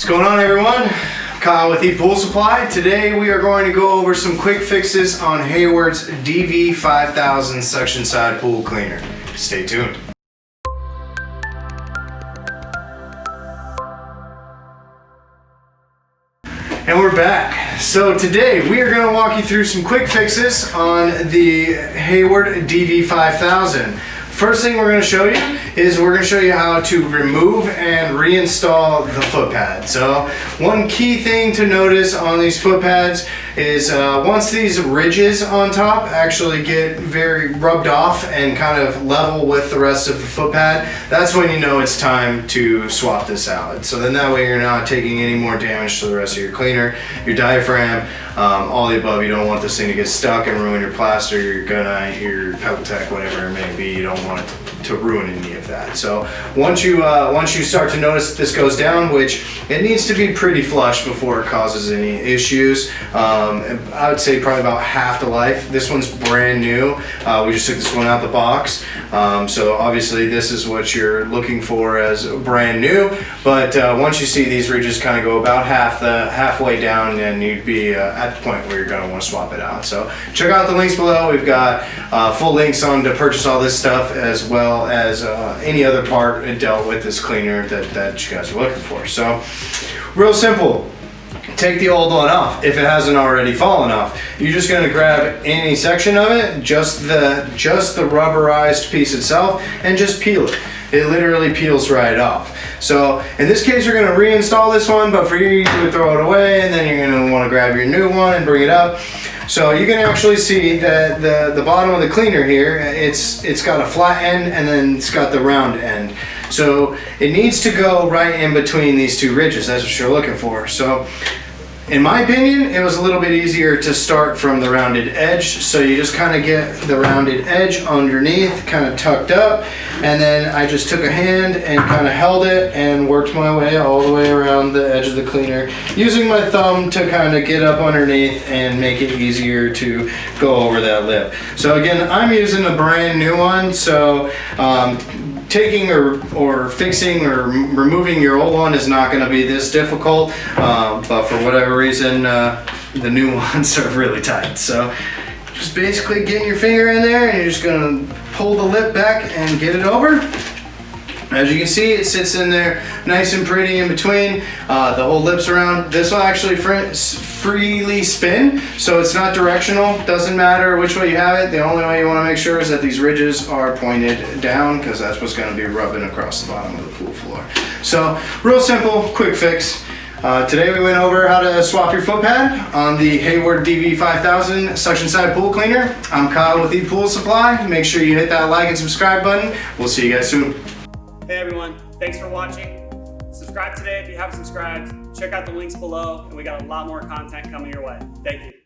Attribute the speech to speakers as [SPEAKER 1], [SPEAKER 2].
[SPEAKER 1] What's going on, everyone? Kyle with ePoolSupply. Today we are going to go over some quick fixes on Hayward's DV5000 suction side pool cleaner. Stay tuned. And we're back. So today we are going to walk you through some quick fixes on the Hayward DV5000. First thing we're going to show you is we're going to show you how to remove and reinstall the foot pad. So one key thing to notice on these foot pads is once these ridges on top actually get very rubbed off and kind of level with the rest of the foot pad, that's when you know it's time to swap this out. So then that way you're not taking any more damage to the rest of your cleaner, your diaphragm, all the above. You don't want this thing to get stuck and ruin your plaster, your gunite, your pebble tech, whatever it may be. You don't want it to ruin any of that. So once you start to notice this goes down, which it needs to be pretty flush before it causes any issues. I would say probably about half the life. This one's brand new. We just took this one out the box. So obviously this is what you're looking for as brand new. But once you see these ridges kind of go about halfway down, then you'd be at the point where you're going to want to swap it out. So check out the links below. We've got full links on to purchase all this stuff, as well as any other part dealt with this cleaner that you guys are looking for. So real simple. Take the old one off if it hasn't already fallen off. You're just going to grab any section of it, just the rubberized piece itself, and just peel it. It literally peels right off. So in this case, you're going to reinstall this one, but for you to throw it away, and then you're going to want to grab your new one and bring it up. So you can actually see that the bottom of the cleaner here, it's got a flat end and then it's got the round end. So it needs to go right in between these two ridges. That's what you're looking for. So in my opinion, it was a little bit easier to start from the rounded edge. So you just kind of get the rounded edge underneath, kind of tucked up, and then I just took a hand and kind of held it and worked my way all the way around the edge of the cleaner, using my thumb to kind of get up underneath and make it easier to go over that lip. So again, I'm using a brand new one, so taking or fixing or removing your old one is not going to be this difficult, but for whatever reason the new ones are really tight. So just basically get your finger in there and you're just going to pull the lip back and get it over. As you can see, it sits in there nice and pretty in between. The whole lip's around. This will actually freely spin, so it's not directional. Doesn't matter which way you have it. The only way you want to make sure is that these ridges are pointed down, because that's what's going to be rubbing across the bottom of the pool floor. So real simple, quick fix. Today we went over how to swap your foot pad on the Hayward DV5000 suction side pool cleaner. I'm Kyle with ePoolSupply. Make sure you hit that like and subscribe button. We'll see you guys soon.
[SPEAKER 2] Hey everyone, thanks for watching. Subscribe today if you haven't subscribed. Check out the links below, and we got a lot more content coming your way. Thank you.